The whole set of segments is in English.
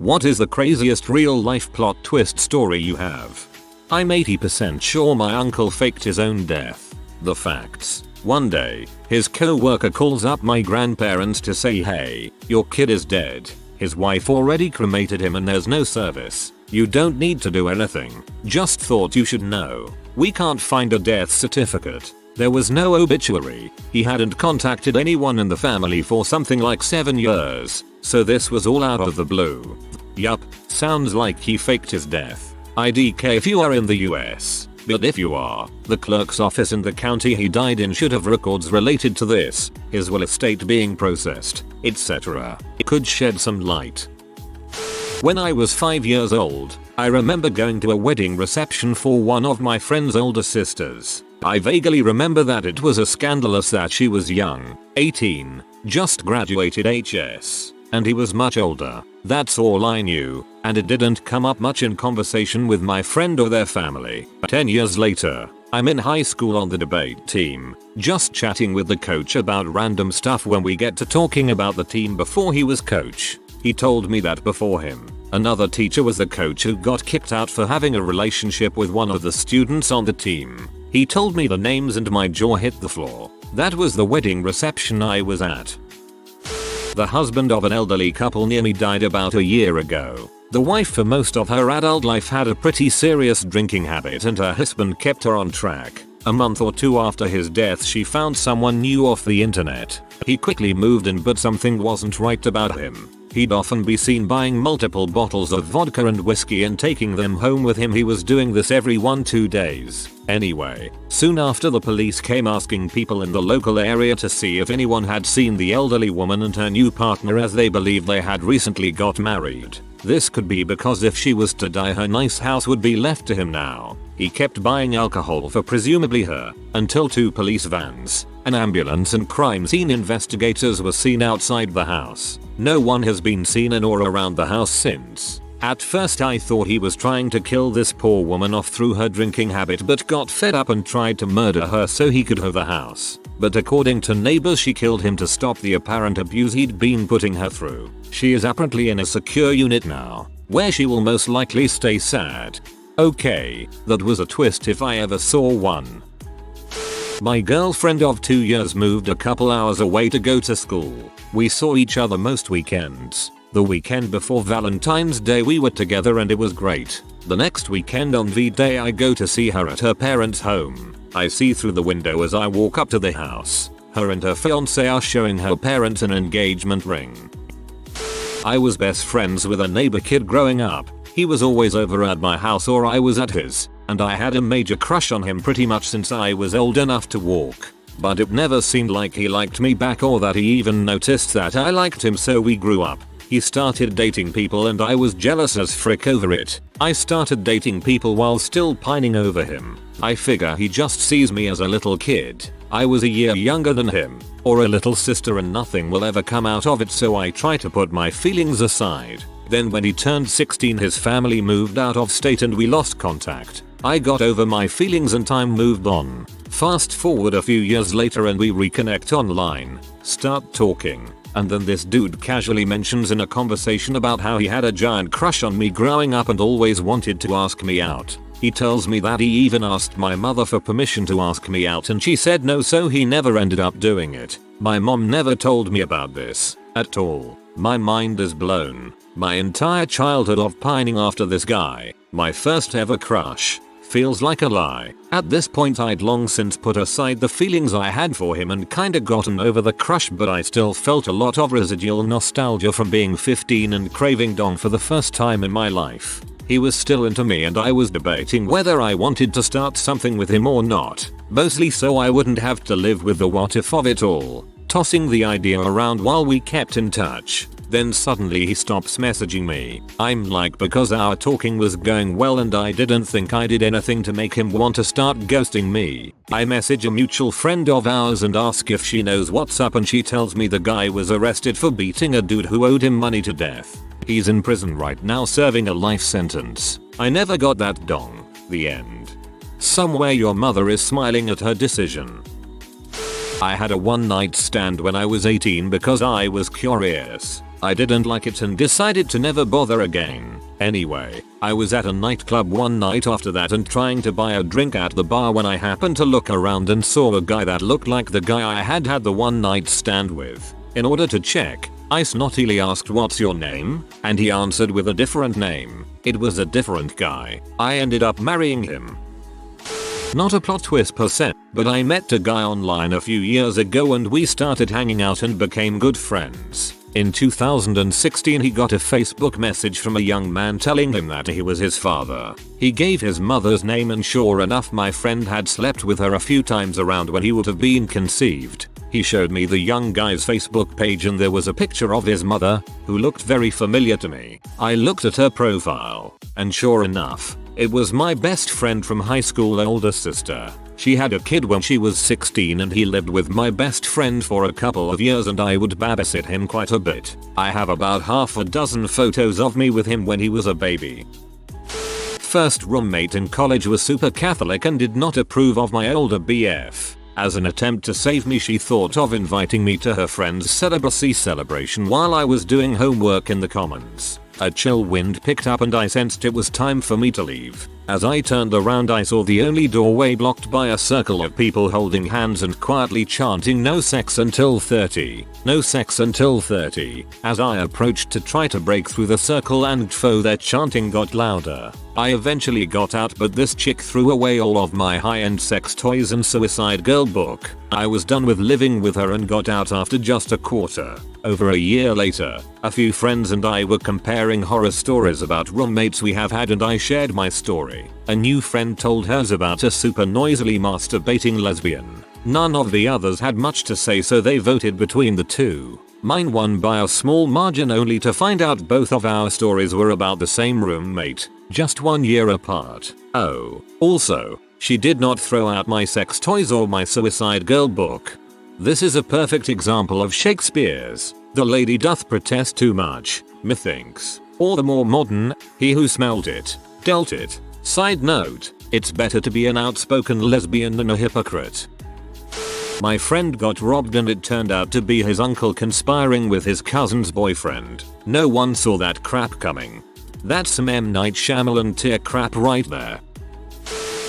What is the craziest real life plot twist story you have? I'm 80% sure my uncle faked his own death. The facts. One day, his co-worker calls up my grandparents to say, hey, your kid is dead. His wife already cremated him and there's no service. You don't need to do anything. Just thought you should know. We can't find a death certificate. There was no obituary. He hadn't contacted anyone in the family for something like 7 years. So this was all out of the blue. Yup, sounds like he faked his death. IDK if you are in the US. But if you are, the clerk's office in the county he died in should have records related to this, his will estate being processed, etc. It could shed some light. When I was 5 years old, I remember going to a wedding reception for one of my friend's older sisters. I vaguely remember that it was scandalous that she was young, 18, just graduated HS, and he was much older. That's all I knew, and it didn't come up much in conversation with my friend or their family. 10 years later, I'm in high school on the debate team, just chatting with the coach about random stuff. When we get to talking about the team before he was coach, he told me that before him, another teacher was the coach who got kicked out for having a relationship with one of the students on the team. He told me the names and my jaw hit the floor. That was the wedding reception I was at. The husband of an elderly couple near me died about a year ago. The wife for most of her adult life had a pretty serious drinking habit and her husband kept her on track. A month or two after his death she found someone new off the internet. He quickly moved in, but something wasn't right about him. He'd often be seen buying multiple bottles of vodka and whiskey and taking them home with him. He was doing this every 1-2 days. Anyway, soon after the police came asking people in the local area to see if anyone had seen the elderly woman and her new partner, as they believed they had recently got married. This could be because if she was to die her nice house would be left to him now. He kept buying alcohol for presumably her, until 2 police vans, an ambulance and crime scene investigators were seen outside the house. No one has been seen in or around the house since. At first I thought he was trying to kill this poor woman off through her drinking habit, but got fed up and tried to murder her so he could have the house. But according to neighbors she killed him to stop the apparent abuse he'd been putting her through. She is apparently in a secure unit now, where she will most likely stay sad. Okay, that was a twist if I ever saw one. My girlfriend of 2 years moved a couple hours away to go to school. We saw each other most weekends. The weekend before Valentine's Day we were together and it was great. The next weekend on V-Day I go to see her at her parents' home. I see through the window as I walk up to the house. Her and her fiancé are showing her parents an engagement ring. I was best friends with a neighbor kid growing up. He was always over at my house or I was at his, and I had a major crush on him pretty much since I was old enough to walk. But it never seemed like he liked me back or that he even noticed that I liked him, so we grew up. He started dating people and I was jealous as frick over it. I started dating people while still pining over him. I figure he just sees me as a little kid. I was a year younger than him, or a little sister, and nothing will ever come out of it, so I try to put my feelings aside. Then when he turned 16 his family moved out of state and we lost contact. I got over my feelings and time moved on. Fast forward a few years later and we reconnect online, start talking, and then this dude casually mentions in a conversation about how he had a giant crush on me growing up and always wanted to ask me out. He tells me that he even asked my mother for permission to ask me out and she said no, so he never ended up doing it. My mom never told me about this at all. My mind is blown. My entire childhood of pining after this guy, my first ever crush, feels like a lie. At this point I'd long since put aside the feelings I had for him and kinda gotten over the crush, but I still felt a lot of residual nostalgia from being 15 and craving dong for the first time in my life. He was still into me and I was debating whether I wanted to start something with him or not, mostly so I wouldn't have to live with the what if of it all, tossing the idea around while we kept in touch. Then suddenly he stops messaging me. I'm like, because our talking was going well and I didn't think I did anything to make him want to start ghosting me. I message a mutual friend of ours and ask if she knows what's up, and she tells me the guy was arrested for beating a dude who owed him money to death. He's in prison right now serving a life sentence. I never got that dong. The end. Somewhere your mother is smiling at her decision. I had a one night stand when I was 18 because I was curious. I didn't like it and decided to never bother again. Anyway, I was at a nightclub one night after that and trying to buy a drink at the bar when I happened to look around and saw a guy that looked like the guy I had the one night stand with. In order to check, I snottily asked, "What's your name?" and he answered with a different name. It was a different guy. I ended up marrying him. Not a plot twist per se, but I met a guy online a few years ago and we started hanging out and became good friends. In 2016 he got a Facebook message from a young man telling him that he was his father. He gave his mother's name and sure enough my friend had slept with her a few times around when he would have been conceived. He showed me the young guy's Facebook page and there was a picture of his mother, who looked very familiar to me. I looked at her profile, and sure enough, it was my best friend from high school older sister. She had a kid when she was 16 and he lived with my best friend for a couple of years and I would babysit him quite a bit. I have about half a dozen photos of me with him when he was a baby. First roommate in college was super Catholic and did not approve of my older BF. As an attempt to save me, she thought of inviting me to her friend's celibacy celebration while I was doing homework in the commons. A chill wind picked up and I sensed it was time for me to leave. As I turned around I saw the only doorway blocked by a circle of people holding hands and quietly chanting "No sex until 30. No sex until 30. As I approached to try to break through the circle and their chanting got louder. I eventually got out but this chick threw away all of my high-end sex toys and suicide girl book. I was done with living with her and got out after just a quarter. Over a year later, a few friends and I were comparing horror stories about roommates we have had and I shared my story. A new friend told hers about a super noisily masturbating lesbian. None of the others had much to say so they voted between the two. Mine won by a small margin only to find out both of our stories were about the same roommate, just 1 year apart. Oh, also, she did not throw out my sex toys or my suicide girl book. This is a perfect example of Shakespeare's "The lady doth protest too much, methinks, or the more modern, he who smelt it, dealt it." Side note, it's better to be an outspoken lesbian than a hypocrite. My friend got robbed and it turned out to be his uncle conspiring with his cousin's boyfriend. No one saw that crap coming. That's some M. Night Shyamalan tier crap right there.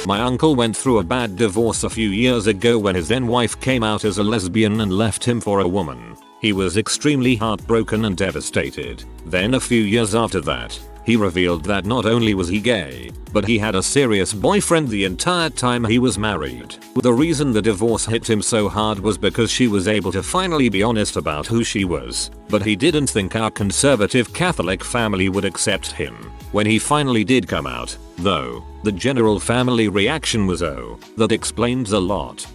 My uncle went through a bad divorce a few years ago when his then wife came out as a lesbian and left him for a woman. He was extremely heartbroken and devastated. Then a few years after that, he revealed that not only was he gay, but he had a serious boyfriend the entire time he was married. The reason the divorce hit him so hard was because she was able to finally be honest about who she was, but he didn't think our conservative Catholic family would accept him. When he finally did come out, though, the general family reaction was "oh, that explains a lot."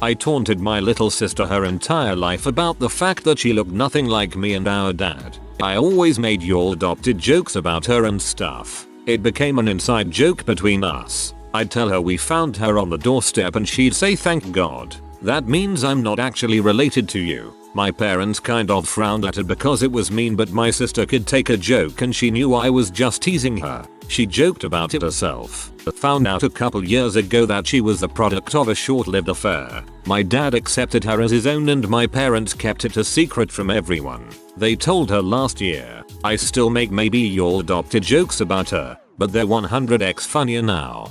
I taunted my little sister her entire life about the fact that she looked nothing like me and our dad. I always made y'all adopted jokes about her and stuff. It became an inside joke between us. I'd tell her we found her on the doorstep and she'd say "thank God. That means I'm not actually related to you." My parents kind of frowned at it because it was mean, but my sister could take a joke and she knew I was just teasing her. She joked about it herself, but found out a couple years ago that she was the product of a short-lived affair. My dad accepted her as his own and my parents kept it a secret from everyone. They told her last year. I still make maybe y'all adopted jokes about her, but they're 100x funnier now.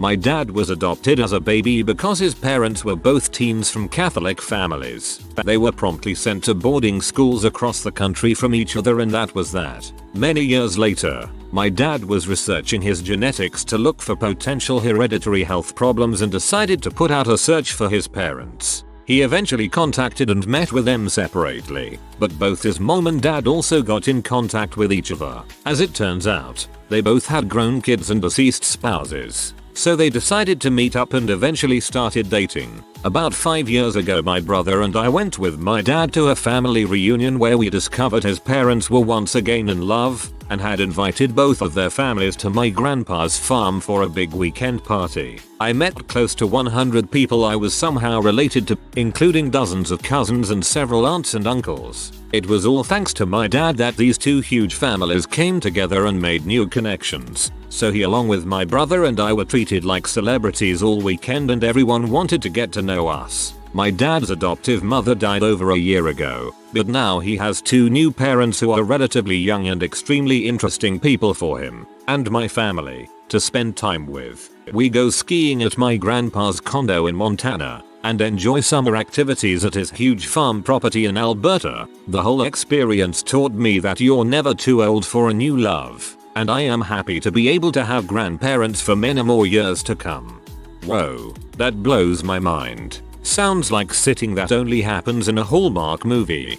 My dad was adopted as a baby because his parents were both teens from Catholic families. They were promptly sent to boarding schools across the country from each other and that was that. Many years later, my dad was researching his genetics to look for potential hereditary health problems and decided to put out a search for his parents. He eventually contacted and met with them separately, but both his mom and dad also got in contact with each other. As it turns out, they both had grown kids and deceased spouses. So they decided to meet up and eventually started dating. About 5 years ago my brother and I went with my dad to a family reunion where we discovered his parents were once again in love and had invited both of their families to my grandpa's farm for a big weekend party. I met close to 100 people I was somehow related to, including dozens of cousins and several aunts and uncles. It was all thanks to my dad that these two huge families came together and made new connections. So he along with my brother and I were treated like celebrities all weekend and everyone wanted to get to know us. My dad's adoptive mother died over a year ago, but now he has 2 new parents who are relatively young and extremely interesting people for him and my family to spend time with. We go skiing at my grandpa's condo in Montana and enjoy summer activities at his huge farm property in Alberta. The whole experience taught me that you're never too old for a new love, and I am happy to be able to have grandparents for many more years to come. Whoa, that blows my mind. Sounds like sitting that only happens in a Hallmark movie.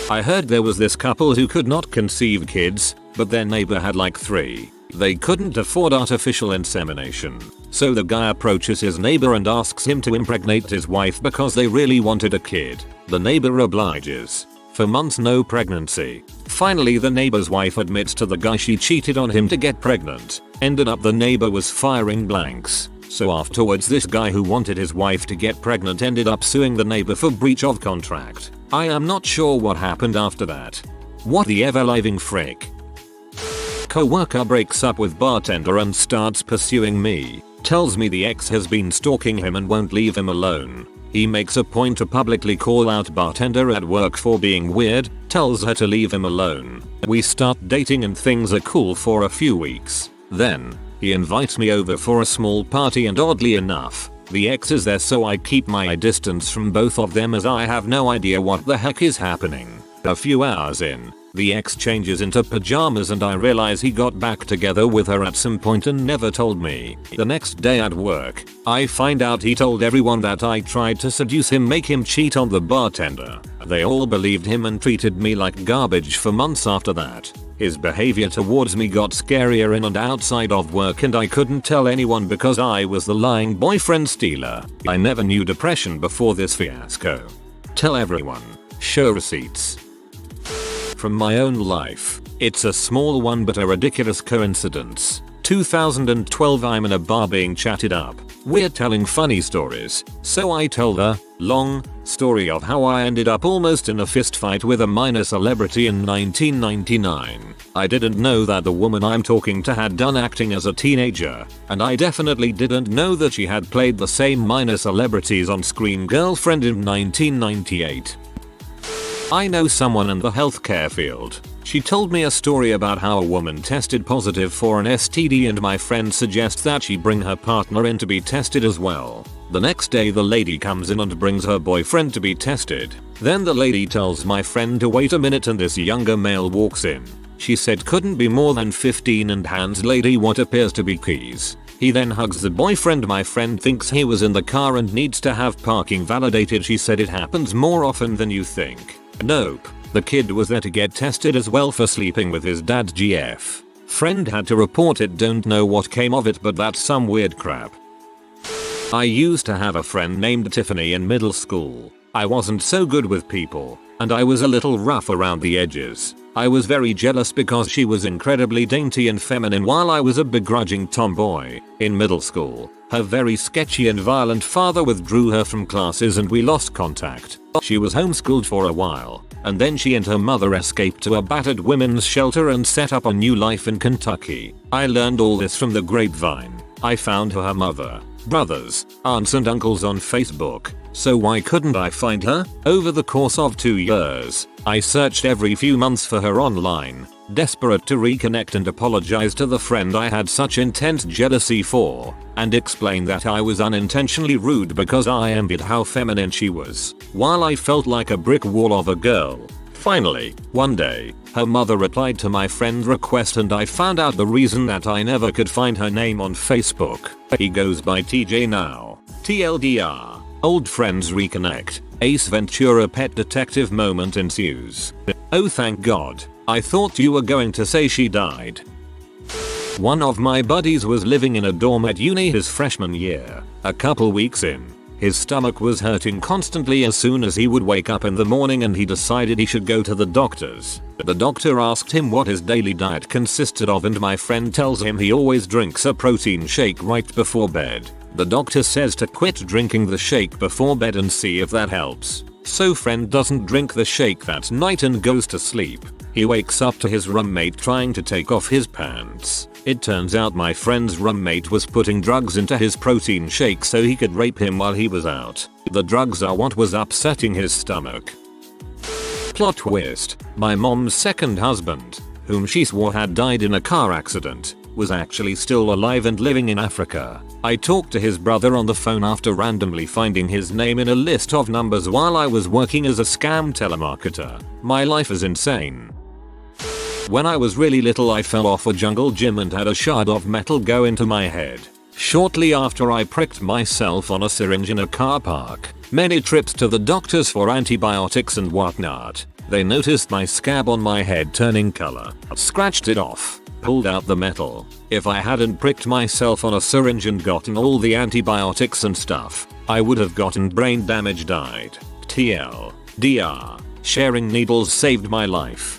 I heard there was this couple who could not conceive kids, but their neighbor had like 3. They couldn't afford artificial insemination, so the guy approaches his neighbor and asks him to impregnate his wife because they really wanted a kid. The neighbor obliges. For months no pregnancy. Finally the neighbor's wife admits to the guy she cheated on him to get pregnant. Ended up the neighbor was firing blanks. So afterwards this guy who wanted his wife to get pregnant ended up suing the neighbor for breach of contract. I am not sure what happened after that. What the ever-living frick. Co-worker breaks up with bartender and starts pursuing me. Tells me the ex has been stalking him and won't leave him alone. He makes a point to publicly call out bartender at work for being weird, tells her to leave him alone. We start dating and things are cool for a few weeks. Then, he invites me over for a small party and oddly enough, the ex is there, so I keep my distance from both of them as I have no idea what the heck is happening. A few hours in, the ex changes into pajamas and I realize he got back together with her at some point and never told me. The next day at work, I find out he told everyone that I tried to seduce him, make him cheat on the bartender. They all believed him and treated me like garbage for months after that. His behavior towards me got scarier in and outside of work and I couldn't tell anyone because I was the lying boyfriend stealer. I never knew depression before this fiasco. Tell everyone. Show receipts. From my own life. It's a small one but a ridiculous coincidence. 2012, I'm in a bar being chatted up. We're telling funny stories, so I told a long story of how I ended up almost in a fist fight with a minor celebrity in 1999. I didn't know that the woman I'm talking to had done acting as a teenager, and I definitely didn't know that she had played the same minor celebrities on screen girlfriend in 1998. I know someone in the healthcare field. She told me a story about how a woman tested positive for an STD and my friend suggests that she bring her partner in to be tested as well. The next day the lady comes in and brings her boyfriend to be tested. Then the lady tells my friend to wait a minute and this younger male walks in. She said couldn't be more than 15 and hands lady what appears to be keys. He then hugs the boyfriend. My friend thinks he was in the car and needs to have parking validated. She said it happens more often than you think. Nope. The kid was there to get tested as well for sleeping with his dad's GF. Friend had to report it, don't know what came of it but that's some weird crap. I used to have a friend named Tiffany in middle school. I wasn't so good with people, and I was a little rough around the edges. I was very jealous because she was incredibly dainty and feminine while I was a begrudging tomboy. In middle school, her very sketchy and violent father withdrew her from classes and we lost contact. She was homeschooled for a while, and then she and her mother escaped to a battered women's shelter and set up a new life in Kentucky. I learned all this from the grapevine. I found her mother, brothers, aunts and uncles on Facebook. So why couldn't I find her? Over the course of 2 years, I searched every few months for her online, desperate to reconnect and apologize to the friend I had such intense jealousy for, and explain that I was unintentionally rude because I envied how feminine she was, while I felt like a brick wall of a girl. Finally, one day, her mother replied to my friend's request and I found out the reason that I never could find her name on Facebook. He goes by TJ now. TLDR. Old friends reconnect. Ace Ventura pet detective moment ensues. Oh thank God. I thought you were going to say she died. One of my buddies was living in a dorm at uni his freshman year. A couple weeks in, his stomach was hurting constantly as soon as he would wake up in the morning and he decided he should go to the doctor's. The doctor asked him what his daily diet consisted of and my friend tells him he always drinks a protein shake right before bed. The doctor says to quit drinking the shake before bed and see if that helps. So friend doesn't drink the shake that night and goes to sleep. He wakes up to his roommate trying to take off his pants. It turns out my friend's roommate was putting drugs into his protein shake so he could rape him while he was out. The drugs are what was upsetting his stomach. Plot twist. My mom's second husband, whom she swore had died in a car accident, was actually still alive and living in Africa. I talked to his brother on the phone after randomly finding his name in a list of numbers while I was working as a scam telemarketer. My life is insane. When I was really little I fell off a jungle gym and had a shard of metal go into my head. Shortly after I pricked myself on a syringe in a car park. Many trips to the doctors for antibiotics and whatnot. They noticed my scab on my head turning color, scratched it off, pulled out the metal. If I hadn't pricked myself on a syringe and gotten all the antibiotics and stuff, I would have gotten brain damage, died. TLDR. Sharing needles saved my life.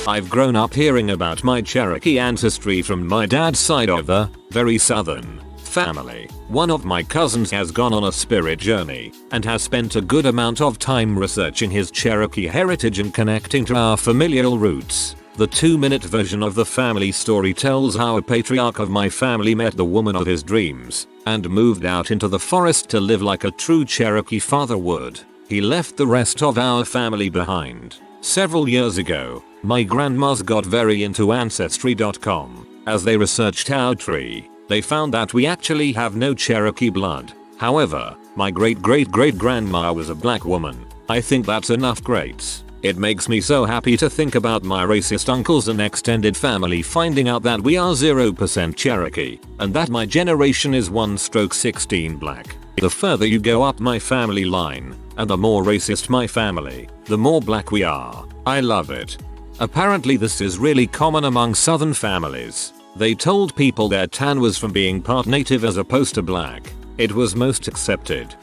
I've grown up hearing about my Cherokee ancestry from my dad's side of the very southern family. One of my cousins has gone on a spirit journey and has spent a good amount of time researching his Cherokee heritage and connecting to our familial roots. The 2-minute version of the family story tells how a patriarch of my family met the woman of his dreams and moved out into the forest to live like a true Cherokee father would. He left the rest of our family behind. Several years ago, my grandmas got very into Ancestry.com. As they researched our tree, they found that we actually have no Cherokee blood. However, my great-great-great-grandma was a black woman. I think that's enough greats. It makes me so happy to think about my racist uncles and extended family finding out that we are 0% Cherokee, and that my generation is 1/16 black. The further you go up my family line, and the more racist my family, the more black we are. I love it. Apparently this is really common among southern families. They told people their tan was from being part native as opposed to black. It was most accepted.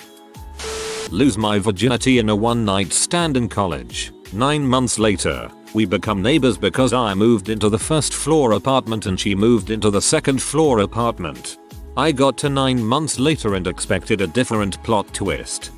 Lose my virginity in a one-night stand in college. 9 months later, we become neighbors because I moved into the first floor apartment and she moved into the second floor apartment. I got to 9 months later and expected a different plot twist.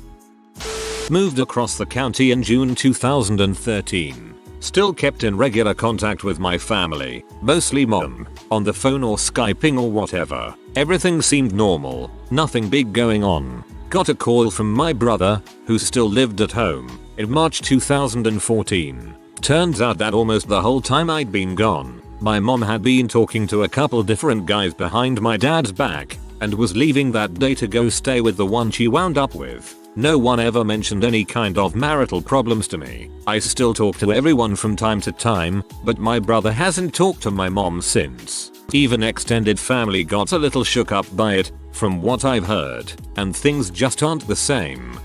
Moved across the county in June 2013. Still kept in regular contact with my family, mostly mom, on the phone or Skyping or whatever. Everything seemed normal, nothing big going on. Got a call from my brother, who still lived at home, in March 2014. Turns out that almost the whole time I'd been gone, my mom had been talking to a couple different guys behind my dad's back, and was leaving that day to go stay with the one she wound up with. No one ever mentioned any kind of marital problems to me. I still talk to everyone from time to time, but my brother hasn't talked to my mom since. Even extended family got a little shook up by it, from what I've heard, and things just aren't the same.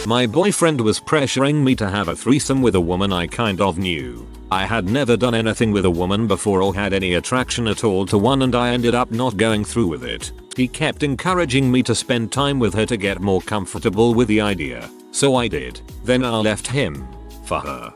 My boyfriend was pressuring me to have a threesome with a woman I kind of knew. I had never done anything with a woman before or had any attraction at all to one, and I ended up not going through with it. He kept encouraging me to spend time with her to get more comfortable with the idea, so I did. Then I left him for her.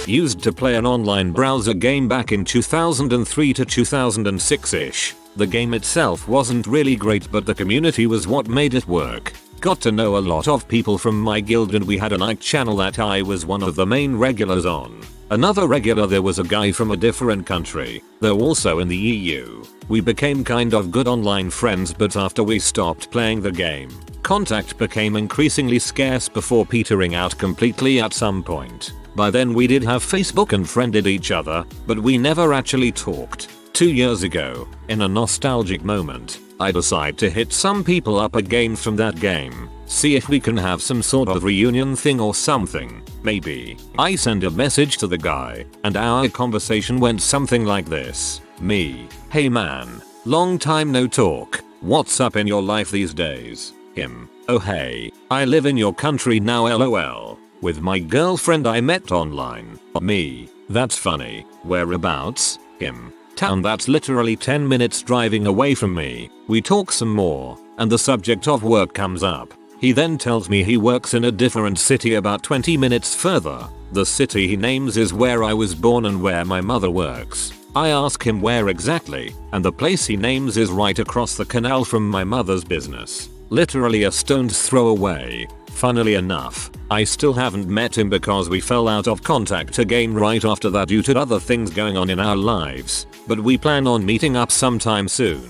Used to play an online browser game back in 2003 to 2006ish. The game itself wasn't really great, but the community was what made it work. Got to know a lot of people from my guild, and we had a night channel that I was one of the main regulars on. Another regular there was a guy from a different country, though also in the EU. We became kind of good online friends, but after we stopped playing the game, contact became increasingly scarce before petering out completely at some point. By then we did have Facebook and friended each other, but we never actually talked. 2 years ago, in a nostalgic moment, I decide to hit some people up again from that game, see if we can have some sort of reunion thing or something, maybe. I send a message to the guy, and our conversation went something like this. Me: hey man, long time no talk, what's up in your life these days? Him: oh hey, I live in your country now lol, with my girlfriend I met online. Me: that's funny, whereabouts? Him: town that's literally 10 minutes driving away from me. We talk some more, and the subject of work comes up. He then tells me he works in a different city about 20 minutes further. The city he names is where I was born and where my mother works. I ask him where exactly, and the place he names is right across the canal from my mother's business. Literally a stone's throw away. Funnily enough, I still haven't met him because we fell out of contact again right after that due to other things going on in our lives, but we plan on meeting up sometime soon.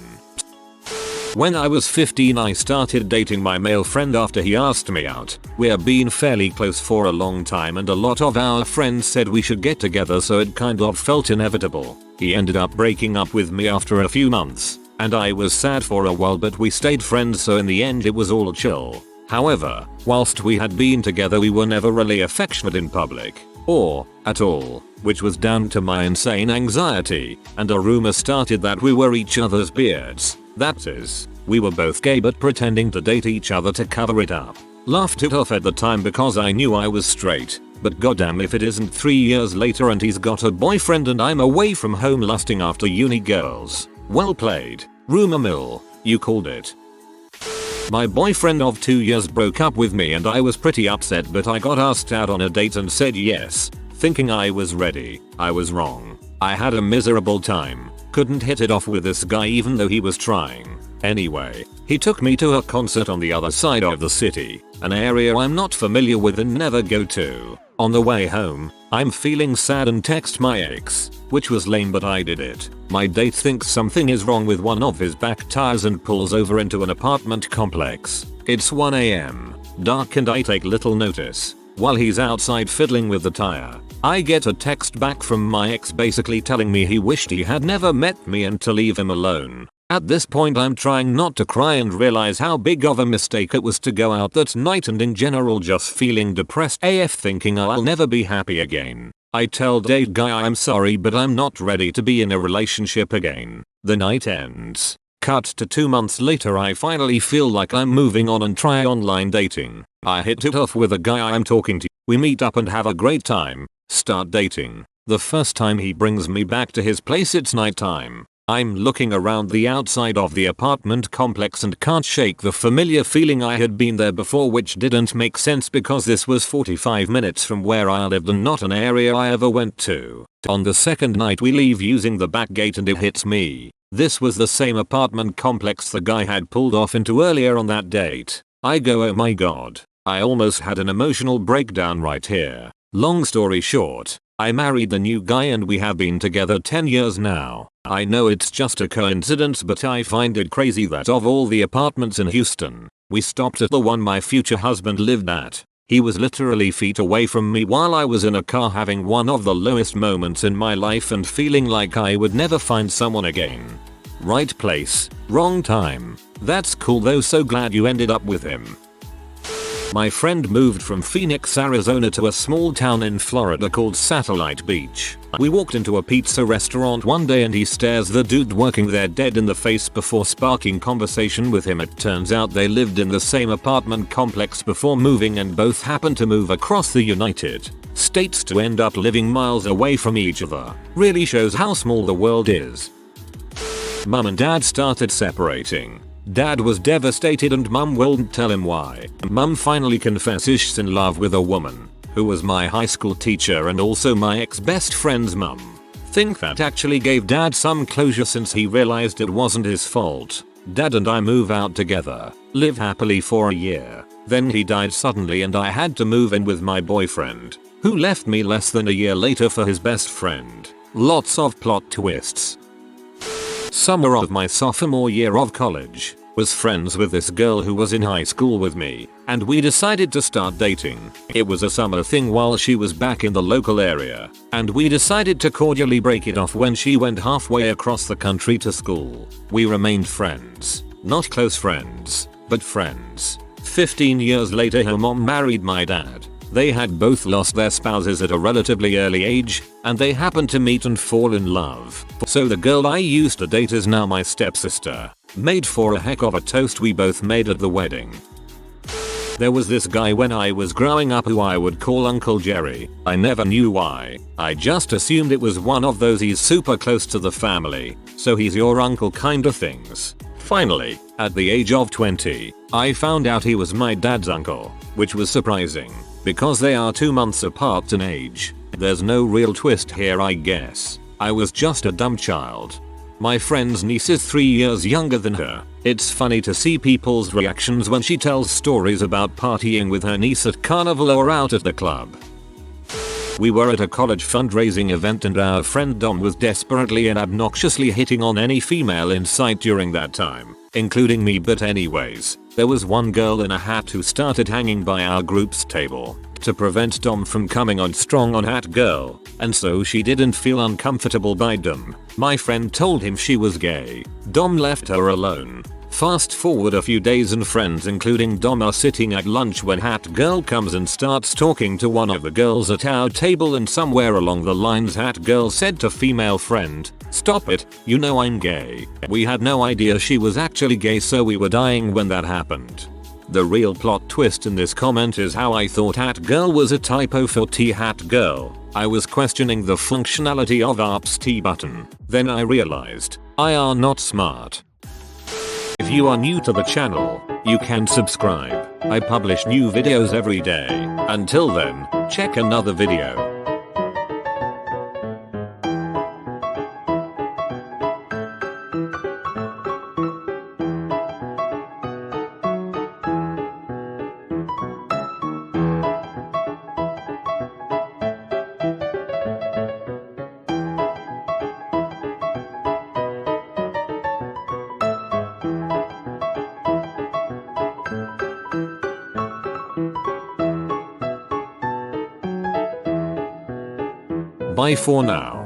When I was 15 I started dating my male friend after he asked me out. We've been fairly close for a long time and a lot of our friends said we should get together, so it kind of felt inevitable. He ended up breaking up with me after a few months, and I was sad for a while, but we stayed friends, so in the end it was all chill. However, whilst we had been together we were never really affectionate in public, or at all, which was down to my insane anxiety, and a rumor started that we were each other's beards. That is, we were both gay but pretending to date each other to cover it up. Laughed it off at the time because I knew I was straight, but goddamn if it isn't 3 years later and he's got a boyfriend and I'm away from home lusting after uni girls. Well played. Rumor mill, you called it. My boyfriend of 2 years broke up with me and I was pretty upset, but I got asked out on a date and said yes, thinking I was ready. I was wrong. I had a miserable time. Couldn't hit it off with this guy even though he was trying. Anyway, he took me to a concert on the other side of the city, an area I'm not familiar with and never go to. On the way home, I'm feeling sad and text my ex, which was lame but I did it. My date thinks something is wrong with one of his back tires and pulls over into an apartment complex. It's 1 AM, dark, and I take little notice. While he's outside fiddling with the tire, I get a text back from my ex basically telling me he wished he had never met me and to leave him alone. At this point I'm trying not to cry and realize how big of a mistake it was to go out that night, and in general just feeling depressed AF, thinking I'll never be happy again. I tell date guy I'm sorry but I'm not ready to be in a relationship again. The night ends. Cut to 2 months later, I finally feel like I'm moving on and try online dating. I hit it off with a guy I'm talking to. We meet up and have a great time. Start dating. The first time he brings me back to his place, it's nighttime. I'm looking around the outside of the apartment complex and can't shake the familiar feeling I had been there before, which didn't make sense because this was 45 minutes from where I lived and not an area I ever went to. On the second night we leave using the back gate and it hits me. This was the same apartment complex the guy had pulled off into earlier on that date. I go, oh my god. I almost had an emotional breakdown right here. Long story short, I married the new guy and we have been together 10 years now. I know it's just a coincidence, but I find it crazy that of all the apartments in Houston, we stopped at the one my future husband lived at. He was literally feet away from me while I was in a car having one of the lowest moments in my life and feeling like I would never find someone again. Right place, wrong time. That's cool though, so glad you ended up with him. My friend moved from Phoenix, Arizona to a small town in Florida called Satellite Beach. We walked into a pizza restaurant one day and he stares the dude working there dead in the face before sparking conversation with him. It turns out they lived in the same apartment complex before moving and both happened to move across the United States to end up living miles away from each other. Really shows how small the world is. Mum and dad started separating. Dad was devastated and mum wouldn't tell him why. Mum finally confesses she's in love with a woman who was my high school teacher and also my ex-best friend's mum. Think that actually gave dad some closure since he realized it wasn't his fault. Dad and I move out together, live happily for a year. Then he died suddenly and I had to move in with my boyfriend, who left me less than a year later for his best friend. Lots of plot twists. Summer of my sophomore year of college, was friends with this girl who was in high school with me, and we decided to start dating. It was a summer thing while she was back in the local area, and we decided to cordially break it off when she went halfway across the country to school. We remained friends. Not close friends, but friends. 15 years later her mom married my dad. They had both lost their spouses at a relatively early age, and they happened to meet and fall in love. So the girl I used to date is now my stepsister. Made for a heck of a toast we both made at the wedding. There was this guy when I was growing up who I would call Uncle Jerry. I never knew why. I just assumed it was one of those he's super close to the family, so he's your uncle kinda things. Finally, at the age of 20, I found out he was my dad's uncle, which was surprising, because they are 2 months apart in age. There's no real twist here, I guess. I was just a dumb child. My friend's niece is 3 years younger than her. It's funny to see people's reactions when she tells stories about partying with her niece at carnival or out at the club. We were at a college fundraising event and our friend Dom was desperately and obnoxiously hitting on any female in sight during that time, including me, but anyways, there was one girl in a hat who started hanging by our group's table to prevent Dom from coming on strong on hat girl, and so she didn't feel uncomfortable by Dom. My friend told him she was gay. Dom left her alone. Fast forward a few days and friends including Dom are sitting at lunch when hat girl comes and starts talking to one of the girls at our table, and somewhere along the lines hat girl said to female friend, "Stop it, you know I'm gay." We had no idea she was actually gay, so we were dying when that happened. The real plot twist in this comment is how I thought hat girl was a typo for T hat girl. I was questioning the functionality of ARP's T button. Then I realized I are not smart. If you are new to the channel, you can subscribe. I publish new videos every day. Until then, check another video. Bye for now.